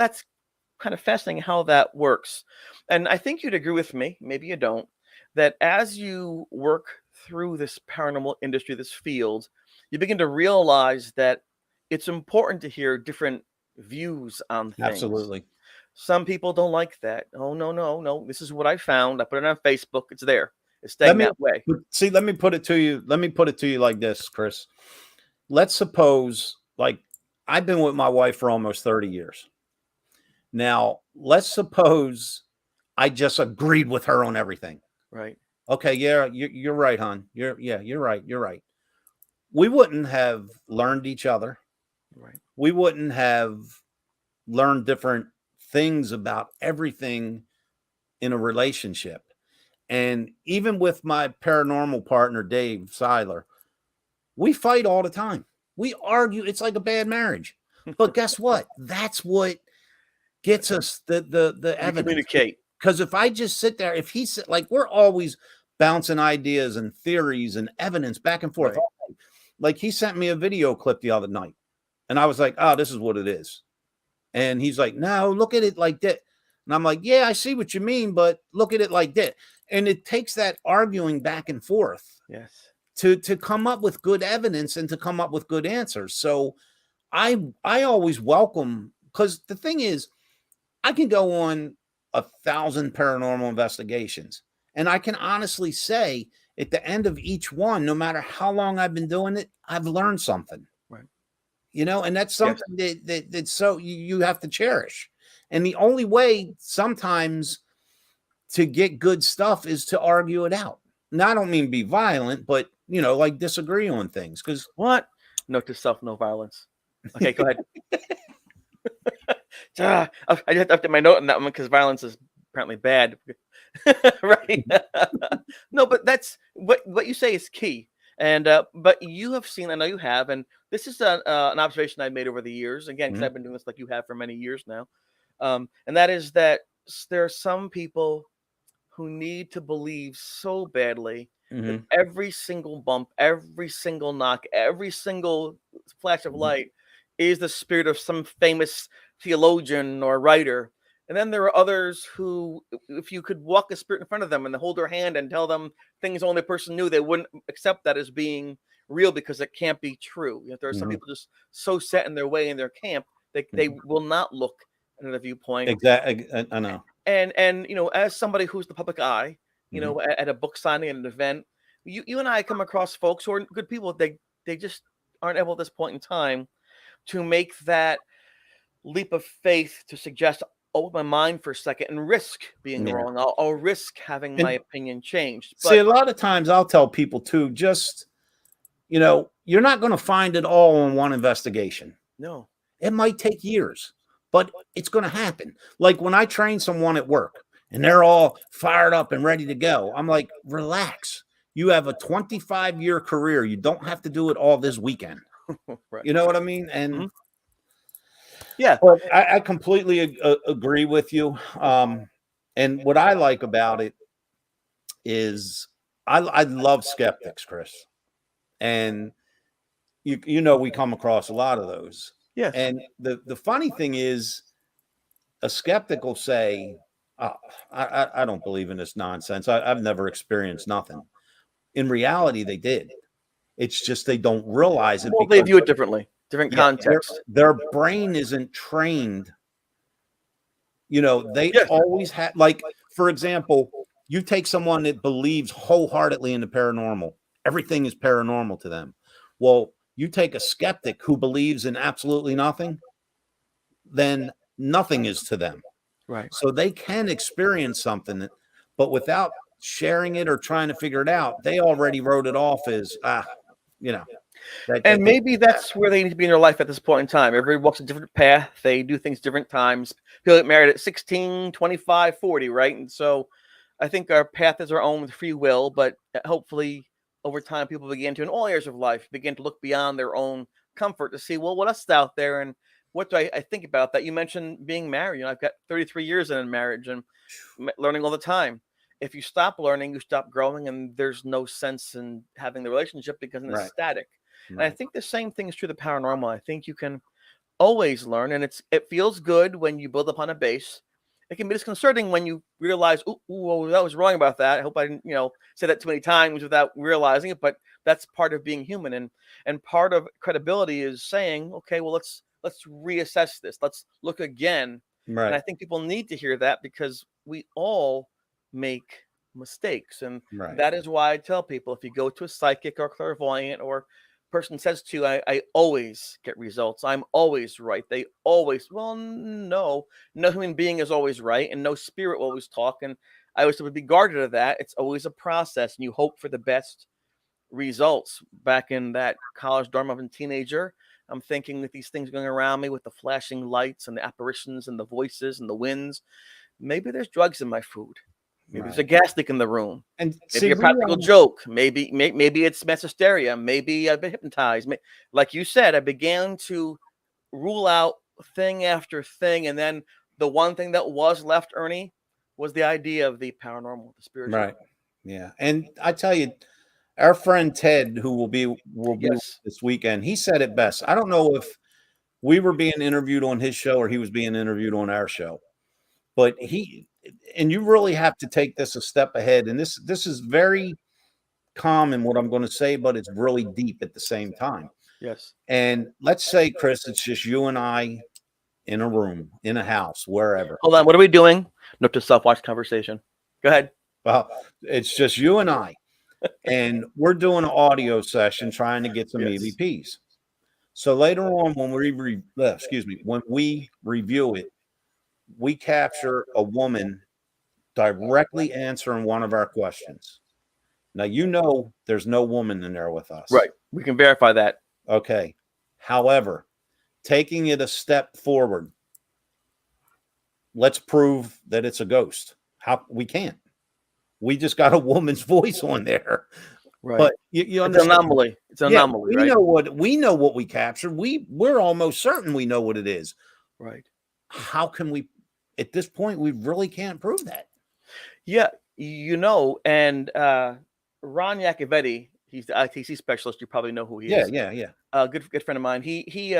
kind of fascinating how that works, and I think you'd agree with me. Maybe you don't. That as you work through this paranormal industry, this field, you begin to realize that it's important to hear different views on things.
Absolutely.
Some people don't like that. Oh, no. This is what I found. I put it on Facebook. It's there. It's staying that way.
See, let me put it to you. Let me put it to you like this, Chris. Let's suppose, like, I've been with my wife for almost 30 years. Now, let's suppose I just agreed with her on everything.
Right.
Okay, yeah, you're right, hon. You're right. You're right. We wouldn't have learned each other.
Right.
We wouldn't have learned different things about everything in a relationship. And even with my paranormal partner, Dave Seiler, we fight all the time. We argue. It's like a bad marriage. But guess what? That's what gets us the evidence.
Communicate.
Because if I just sit there, if he's like, we're always bouncing ideas and theories and evidence back and forth.
Right.
Like he sent me a video clip the other night. And I was like, oh, this is what it is. And he's like, no, look at it like that. And I'm like, yeah, I see what you mean, but look at it like that. And it takes that arguing back and forth.
Yes.
To come up with good evidence and to come up with good answers. So I always welcome, because the thing is, I can go on 1,000 paranormal investigations, and I can honestly say at the end of each one, no matter how long I've been doing it, I've learned something.
Right.
And that's something that's so you have to cherish. And the only way sometimes to get good stuff is to argue it out. Now, I don't mean be violent, but like disagree on things. Because
what? Note to self: no violence. Okay, go ahead. I just have to my note on that one because violence is apparently bad. Right? No, but that's what you say is key. And but you have seen, I know you have, and this is an observation I've made over the years. Again, because I've been doing this like you have for many years now, and that is that there are some people who need to believe so badly that every single bump, every single knock, every single flash of light is the spirit of some famous theologian or writer. And then there are others who, if you could walk a spirit in front of them and hold their hand and tell them things only person knew, they wouldn't accept that as being real because it can't be true. There are some people just so set in their way in their camp that they will not look at another viewpoint.
Exactly, I know.
And as somebody who's the public eye, at a book signing, at an event, you and I come across folks who are good people. They just aren't able at this point in time to make that leap of faith to suggest, open my mind for a second and risk being wrong. I'll risk having my opinion changed. But,
see, a lot of times I'll tell people too, just, you're not going to find it all in one investigation.
No.
It might take years, but it's going to happen. Like when I train someone at work and they're all fired up and ready to go, I'm like, relax. You have a 25-year career. You don't have to do it all this weekend.
Right.
You know what I mean? And
Yeah.
Well, I completely agree with you. And what I like about it is I love skeptics, Chris. And you know we come across a lot of those.
Yes.
And the funny thing is, a skeptic will say, oh, I don't believe in this nonsense. I've never experienced nothing. In reality, they did. It's just they don't realize it.
Well, they view it differently, different
Yeah,
context.
their brain isn't trained. You know, they
Yes.
always had, like, for example, you take someone that believes wholeheartedly in the paranormal, everything is paranormal to them. Well, you take a skeptic who believes in absolutely nothing, then nothing is to them.
Right.
So they can experience something, but without sharing it or trying to figure it out, they already wrote it off as, you know.
And maybe that's where they need to be in their life at this point in time. Everybody walks a different path. They do things different times. People get married at 16, 25, 40, right? And so I think our path is our own with free will, but hopefully over time, people begin to, in all areas of life, begin to look beyond their own comfort to see, well, what else is out there and what do I think about that? You mentioned being married. You know, I've got 33 years in marriage and learning all the time. If you stop learning, you stop growing, and there's no sense in having the relationship because it's static. And I think the same thing is true of the paranormal. I think you can always learn, and it feels good when you build upon a base. It can be disconcerting when you realize, oh, that was wrong about that. I hope I didn't, say that too many times without realizing it. But that's part of being human, and part of credibility is saying, okay, well, let's reassess this. Let's look again. Right. And I think people need to hear that because we all make mistakes, and that is why I tell people, if you go to a psychic or clairvoyant or person says to you, I always get results, I'm always right, they always, well, no human being is always right, and no spirit will always talk, and I always would be guarded of that. It's always a process, and you hope for the best results. Back in that college dorm of a teenager, I'm thinking with these things going around me with the flashing lights and the apparitions and the voices and the winds, maybe there's drugs in my food. Maybe there's a gas leak in the room, and maybe a practical joke. Maybe it's mass hysteria. Maybe I've been hypnotized. Like you said, I began to rule out thing after thing, and then the one thing that was left, Ernie, was the idea of the paranormal, the spiritual.
Right. Yeah, and I tell you, our friend Ted, who will be this weekend, he said it best. I don't know if we were being interviewed on his show or he was being interviewed on our show, but and you really have to take this a step ahead. And this is very common, what I'm going to say, but it's really deep at the same time.
Yes.
And let's say, Chris, it's just you and I in a room, in a house, wherever.
Hold on. What are we doing? Note to self-watch conversation. Go ahead.
Well, it's just you and I, and we're doing an audio session trying to get some EVPs. So later on, when we review it, we capture a woman directly answering one of our questions. Now, there's no woman in there with us.
Right. We can verify that.
Okay. However, taking it a step forward, let's prove that it's a ghost. We can't. We just got a woman's voice on there.
Right.
But you understand?
It's an anomaly.
We know what we captured. We're almost certain we know what it is.
Right.
How can we, at this point, we really can't prove that. Yeah.
And Ron Iacovetti, he's the ITC specialist. You probably know who he is.
Yeah.
Good friend of mine. He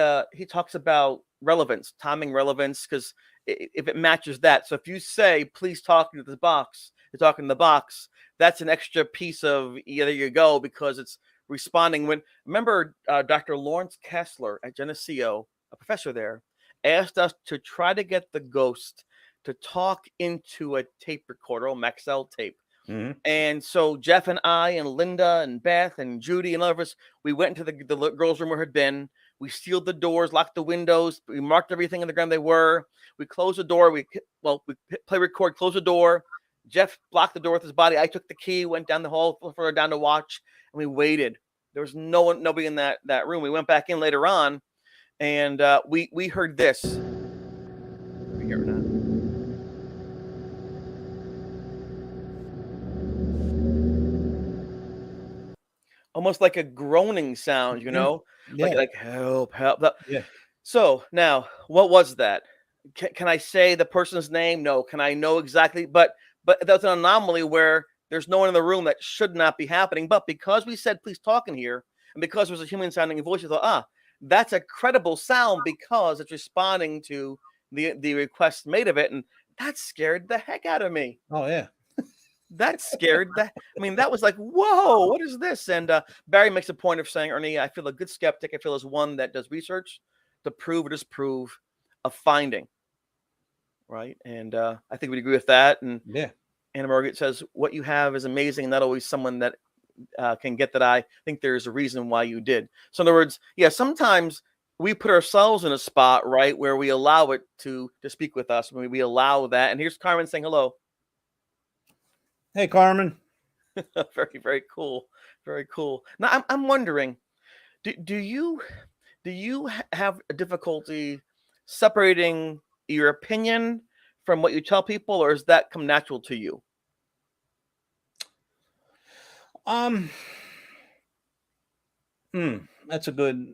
talks about relevance, timing relevance, because if it matches that. So if you say, please talk to the box, you're talking to the box, that's an extra piece of there you go, because it's responding. Remember Dr. Lawrence Kessler at Geneseo, a professor there, asked us to try to get the ghost to talk into a tape recorder, a Maxell tape. Mm-hmm. And so Jeff and I and Linda and Beth and Judy and others, we went into the girls' room where it had been. We sealed the doors, locked the windows. We marked everything on the ground they were. We closed the door. We play record, close the door. Jeff blocked the door with his body. I took the key, went down the hall further down to watch, and we waited. There was nobody in that room. We went back in later on, and we heard this. We hear it now. Almost like a groaning sound,
Yeah.
like help. Yeah. So now, what was that? Can I say the person's name? No. Can I know exactly? But that's an anomaly where there's no one in the room that should not be happening. But because we said please talk in here, and because there was a human sounding voice, you thought, that's a credible sound because it's responding to the request made of it, and that scared the heck out of me.
Oh yeah.
That scared that. I mean, that was like, whoa, what is this? And Barry makes a point of saying, Ernie, I feel a good skeptic. I feel as one that does research to prove or disprove a finding. Right. And I think we'd agree with that. And
Yeah.
Anna Margaret says, what you have is amazing. Not always someone that can get that. I think there's a reason why you did. So in other words, yeah, sometimes we put ourselves in a spot, right, where we allow it to speak with us. When we allow that. And here's Carmen saying hello.
Hey, Carmen.
Very, very cool. Very cool. Now, I'm wondering, do you have a difficulty separating your opinion from what you tell people, or does that come natural to you?
That's a good.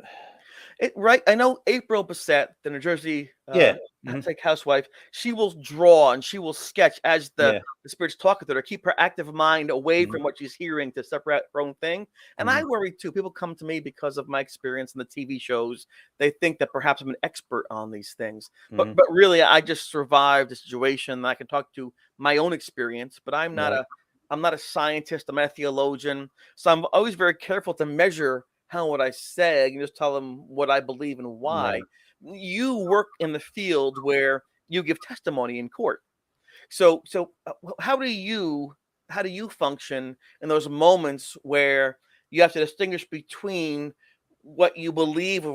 Right. I know April Bissett, the New Jersey like housewife, she will draw and she will sketch as the spirits talk with her to keep her active mind away from what she's hearing to separate her own thing. And I worry too. People come to me because of my experience in the TV shows. They think that perhaps I'm an expert on these things, but really I just survived the situation. I can talk to my own experience, but I'm not a scientist. I'm not a theologian. So I'm always very careful to measure what I say. I can just tell them what I believe and why. Right. You work in the field where you give testimony in court. So how do you function in those moments where you have to distinguish between what you believe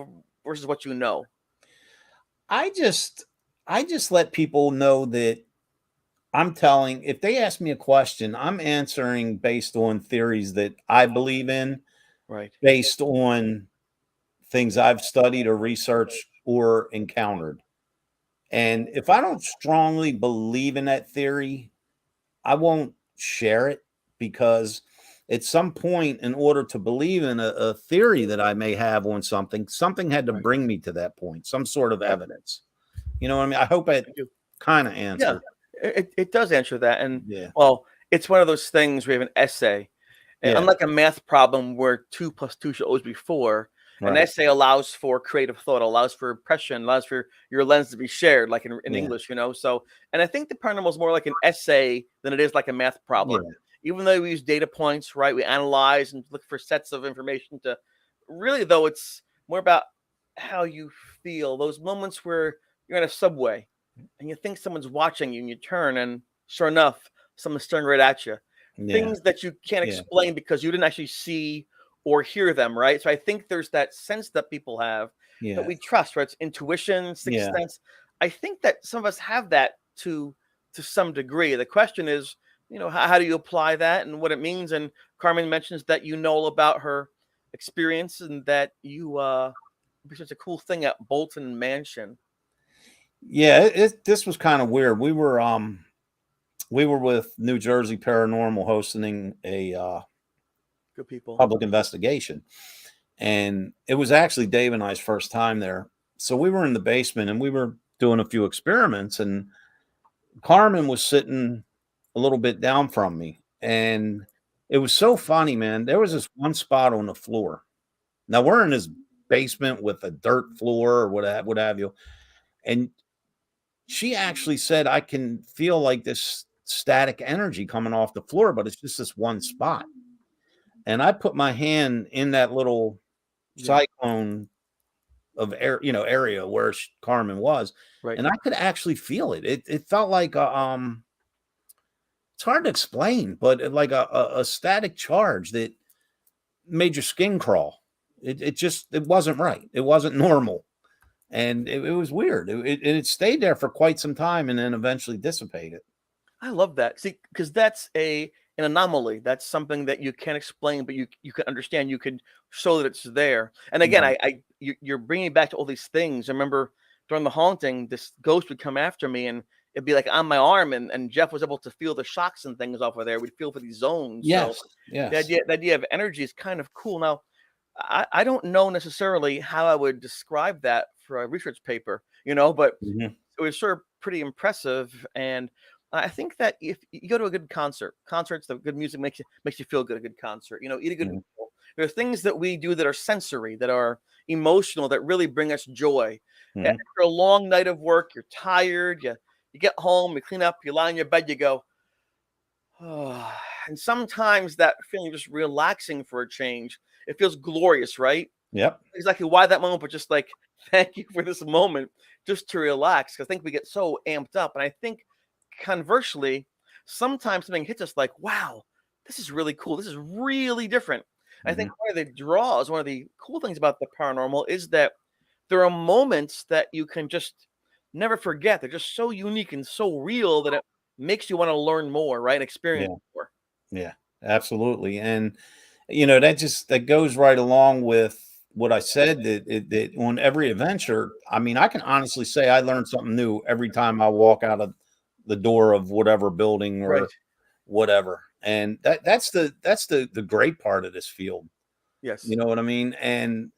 versus what you know?
I just let people know that if they ask me a question, I'm answering based on theories that I believe in.
Right.
Based on things I've studied or researched or encountered. And if I don't strongly believe in that theory, I won't share it, because at some point, in order to believe in a theory that I may have on something had to bring me to that point, some sort of evidence. You know what I mean? I hope it kind of answered.
Yeah, it does answer that. And well, it's one of those things where you have an essay. And unlike a math problem where 2 + 2 should always be 4, an essay allows for creative thought, allows for impression, allows for your lens to be shared, like in English, you know. So, and I think the paranormal is more like an essay than it is like a math problem. Even though we use data points, right? We analyze and look for sets of information to really, though, it's more about how you feel. Those moments where you're in a subway and you think someone's watching you and you turn and sure enough, someone's staring right at you. Things that you can't explain because you didn't actually see or hear them, right? So I think there's that sense that people have that we trust, right? It's intuition, sixth sense. I think that some of us have that to some degree. The question is, you know, how do you apply that and what it means? And Carmen mentions that you know about her experience and that you did such a cool thing at Bolton Mansion.
Yeah, this was kind of weird. We were with New Jersey Paranormal hosting a
good people
public investigation, and it was actually Dave and I's first time there. So we were in the basement and we were doing a few experiments, and Carmen was sitting a little bit down from me, and it was so funny, man. There was this one spot on the floor. Now we're in this basement with a dirt floor or what have you, and she actually said, I can feel like this static energy coming off the floor, but it's just this one spot. And I put my hand in that little cyclone of air, area where Carmen was, and I could actually feel it. It felt like it's hard to explain, but like a static charge that made your skin crawl. It wasn't right. It wasn't normal, and it was weird. It stayed there for quite some time, and then eventually dissipated.
I love that. See, because that's an anomaly. That's something that you can't explain, but you can understand. You can show that it's there. And again, you're bringing back to all these things. I remember during the haunting, this ghost would come after me, and it'd be like on my arm, and Jeff was able to feel the shocks and things off of there. We'd feel for these zones.
Yes.
So the idea of energy is kind of cool. Now, I don't know necessarily how I would describe that for a research paper, but
Mhm.
it was sort of pretty impressive. And I think that if you go to a good concerts, the good music makes you feel good. A good concert, eat a good
Mhm.
meal. There are things that we do that are sensory, that are emotional, that really bring us joy.
Mhm.
After a long night of work, you're tired. You get home, you clean up, you lie in your bed, you go, oh. And sometimes that feeling just relaxing for a change. It feels glorious, right?
Yep.
Exactly why that moment, but just like thank you for this moment, just to relax. Because I think we get so amped up, and I think conversely, sometimes something hits us like, wow, this is really cool. This is really different. I think
Mhm.
one of the draws, one of the cool things about the paranormal is that there are moments that you can just never forget. They're just so unique and so real that it makes you want to learn more, right? Experience
Yeah.
more.
Yeah. Absolutely. And that goes right along with what I said, that on every adventure, I mean, I can honestly say I learned something new every time I walk out of the door of whatever building
Right.
or whatever. And that's the great part of this field. You
Yes.
know what I mean? And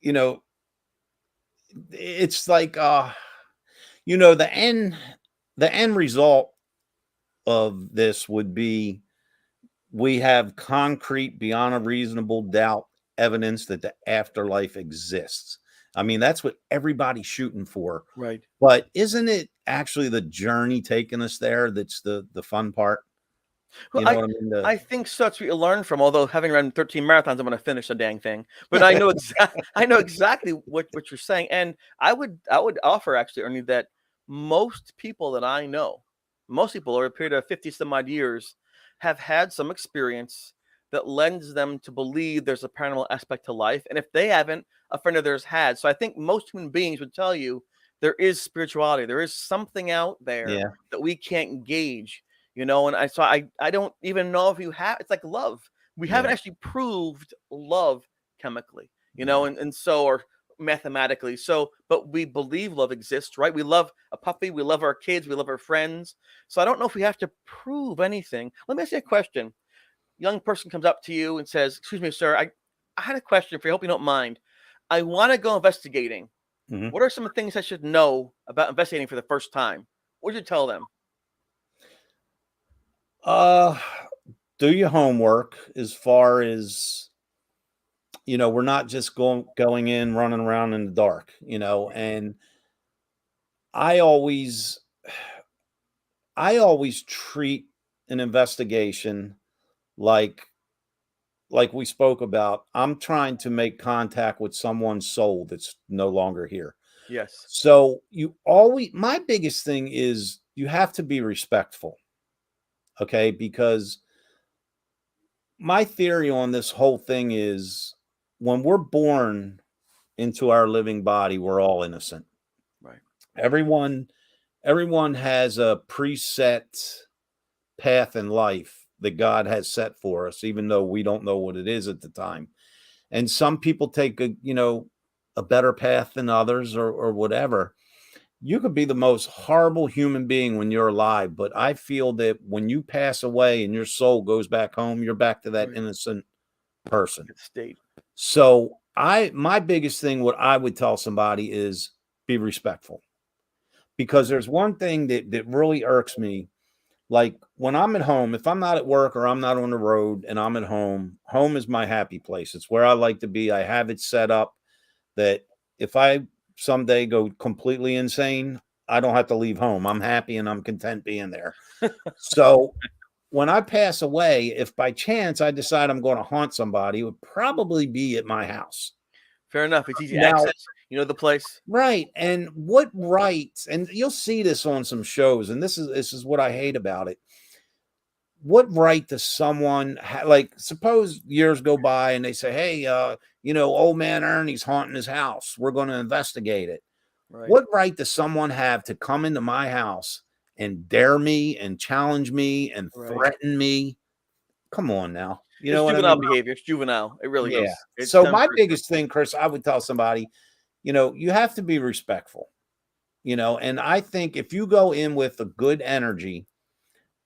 you know, it's like the end result of this would be we have concrete, beyond a reasonable doubt, evidence that the afterlife exists. I mean, that's what everybody's shooting for.
Right.
But isn't it actually the journey taking us there that's the fun part?
Well,
You know what I mean?
I think so. That's what you learn from. Although having run 13 marathons, I'm going to finish the dang thing. But I know exactly what you're saying, and I would offer actually, Ernie, that most people that I know, most people over a period of 50 some odd years, have had some experience that lends them to believe there's a paranormal aspect to life, and if they haven't, a friend of theirs had. So I think most human beings would tell you there is spirituality, there is something out there
Yeah,
that we can't gauge. And I don't even know if you have. It's like love. We haven't
yeah,
actually proved love chemically,
right.
and so, or mathematically. So, but we believe love exists, right? We love a puppy, we love our kids, we love our friends. So I don't know if we have to prove anything. Let me ask you a question. Young person comes up to you and says, "Excuse me, sir, I had a question for you. I hope you don't mind. I want to go investigating.
Mhm.
What are some of the things I should know about investigating for the first time?" What would you tell them?
Uh, do your homework as far as we're not just going in running around in the dark, and I always I always treat an investigation like we spoke about. I'm trying to make contact with someone's soul that's no longer here.
Yes.
So my biggest thing is you have to be respectful, okay? Because my theory on this whole thing is when we're born into our living body, we're all innocent.
Right.
Everyone everyone has a preset path in life that God has set for us, even though we don't know what it is at the time. And some people take a better path than others, or whatever. You could be the most horrible human being when you're alive, but I feel that when you pass away and your soul goes back home, you're back to that
Right.
innocent person.
Good state.
So my biggest thing, what I would tell somebody is be respectful, because there's one thing that really irks me. Like when I'm at home, if I'm not at work or I'm not on the road and I'm at home, home is my happy place. It's where I like to be. I have it set up that if I someday go completely insane, I don't have to leave home. I'm happy and I'm content being there. So when I pass away, if by chance I decide I'm going to haunt somebody, it would probably be at my house.
Fair enough. It's easy
Now,
access. You know the place.
right. And what right, and you'll see this on some shows, and this is what I hate about it. What right does someone like, suppose years go by and they say, hey, old man Ernie's haunting his house. We're going to investigate it.
Right.
What right does someone have to come into my house and dare me and challenge me and
Right.
threaten me? Come on now. You
It's
know what I
juvenile
mean?
behavior. It's juvenile. It really
Yeah.
is. It's
So
done
my
for.
biggest thing, Chris, I would tell somebody, you have to be respectful, and I think if you go in with a good energy,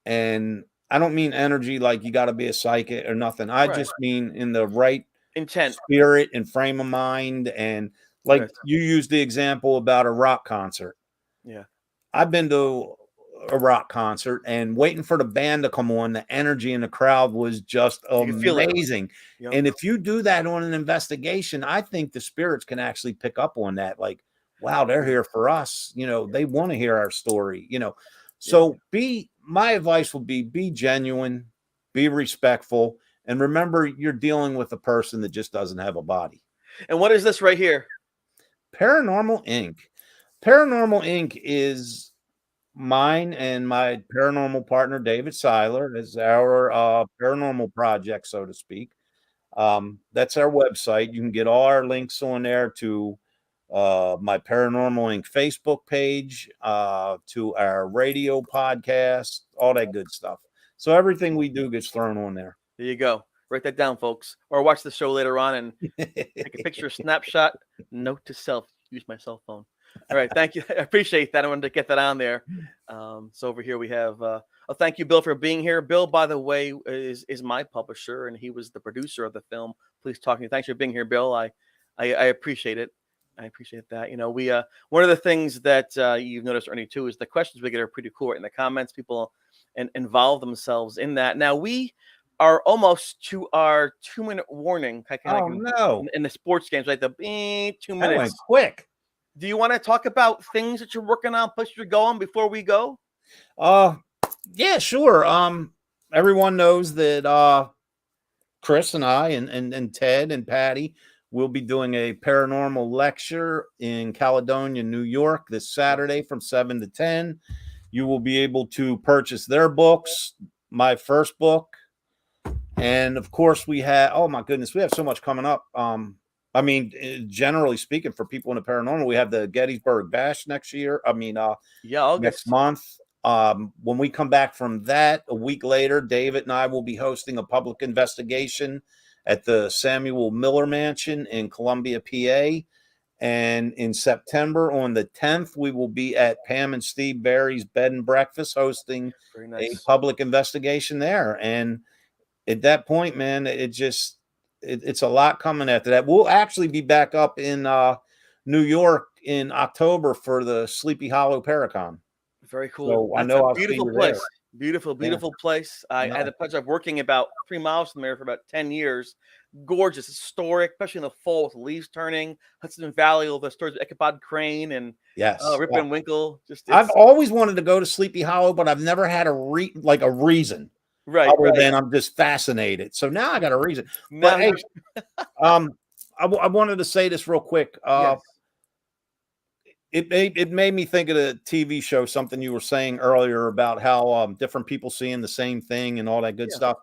and I don't mean energy like you got to be a psychic or nothing. I
Right.
just mean in the right
Intent.
spirit and frame of mind. And Like
Yes.
you used the example about a rock concert.
Yeah.
I've been to a rock concert and waiting for the band to come on, the energy in the crowd was just
You can feel it.
amazing.
Yep.
And if you do that on an investigation, I think the spirits can actually pick up on that. Like, wow, they're here for us. You know, they want to hear our story, you know. So my advice would be genuine, be respectful, and remember you're dealing with a person that just doesn't have a body.
And what is this right here?
Paranormal Inc. Paranormal Inc. is mine and my paranormal partner, David Seiler, is our paranormal project, so to speak. That's our website. You can get all our links on there to my Paranormal Inc. Facebook page, to our radio podcast, all that good stuff. So everything we do gets thrown on there.
There you go. Write that down, folks. Or watch the show later on and take a picture, snapshot, note to self. Use my cell phone. All right. Thank you. I appreciate that. I wanted to get that on there. So over here we have, thank you, Bill, for being here. Bill, by the way, is my publisher, and he was the producer of the film. Please talk to me. Thanks for being here, Bill. I appreciate it. I appreciate that. You know, we one of the things that you've noticed, Ernie, too, is the questions we get are pretty cool. In the comments, people involve themselves in that. Now we are almost to our 2-minute warning.
No!
In the sports games, like the 2
That
minutes.
went quick.
Do you want to talk about things that you're working on, places you're going before we go?
Yeah, sure. Everyone knows that Chris and I and Ted and Patty will be doing a paranormal lecture in Caledonia, New York this Saturday from 7 to 10. You will be able to purchase their books, my first book. And of course we have, oh my goodness, we have so much coming up. I mean, generally speaking, for people in the paranormal, we have the Gettysburg Bash next year. Next month. When we come back from that, a week later, David and I will be hosting a public investigation at the Samuel Miller Mansion in Columbia, PA. And in September, on the 10th, we will be at Pam and Steve Barry's Bed and Breakfast hosting a public investigation there. And at that point, man, it's a lot coming after that. We'll actually be back up in New York in October for the Sleepy Hollow Paracon.
Very cool.
So I know I'll
beautiful
see you
place.
there.
Beautiful place. I had the pleasure of working about 3 miles from there for about 10 years. Gorgeous, historic, especially in the fall with leaves turning. Hudson Valley, all the stories of Ichabod Crane and Rip and Winkle.
I've always wanted to go to Sleepy Hollow, but I've never had a reason.
Right.
Other than I'm just fascinated. So now I got a reason. But hey, I wanted to say this real quick.
Yes.
It made me think of the TV show, something you were saying earlier about how different people seeing the same thing and all that good stuff.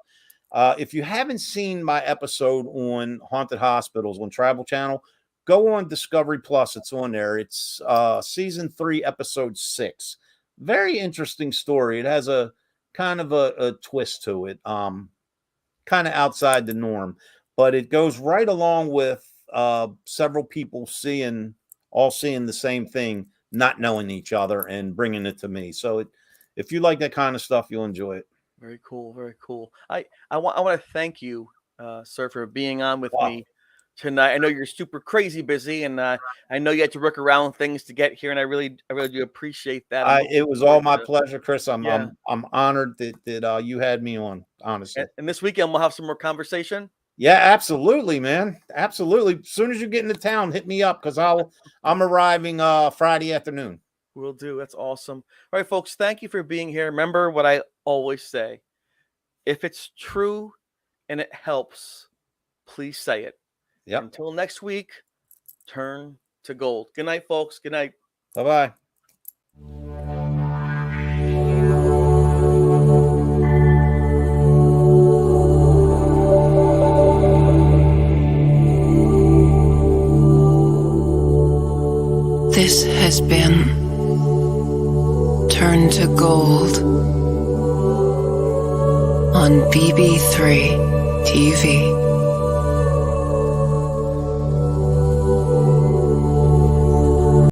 If you haven't seen my episode on haunted hospitals on Travel Channel, go on Discovery Plus. It's on there. It's season 3, episode 6. Very interesting story. It has a kind of a twist to it, kind of outside the norm, but it goes right along with several people seeing the same thing, not knowing each other and bringing it to me. So if you like that kind of stuff, you'll enjoy it.
Very cool. Very cool. I want to thank you, sir, for being on with me tonight. I know you're super crazy busy, and I know you had to work around things to get here, and I really do appreciate that.
It was all my pleasure, Chris. I'm honored that you had me on, honestly.
And this weekend we'll have some more conversation.
Yeah, absolutely, man. Absolutely. As soon as you get into town, hit me up because I'm arriving Friday afternoon.
Will do. That's awesome. All right, folks. Thank you for being here. Remember what I always say: if it's true and it helps, please say it.
Yep.
Until next week, turn to gold. Good night, folks. Good night.
Bye-bye.
This has been Turn to Gold on BB3 TV.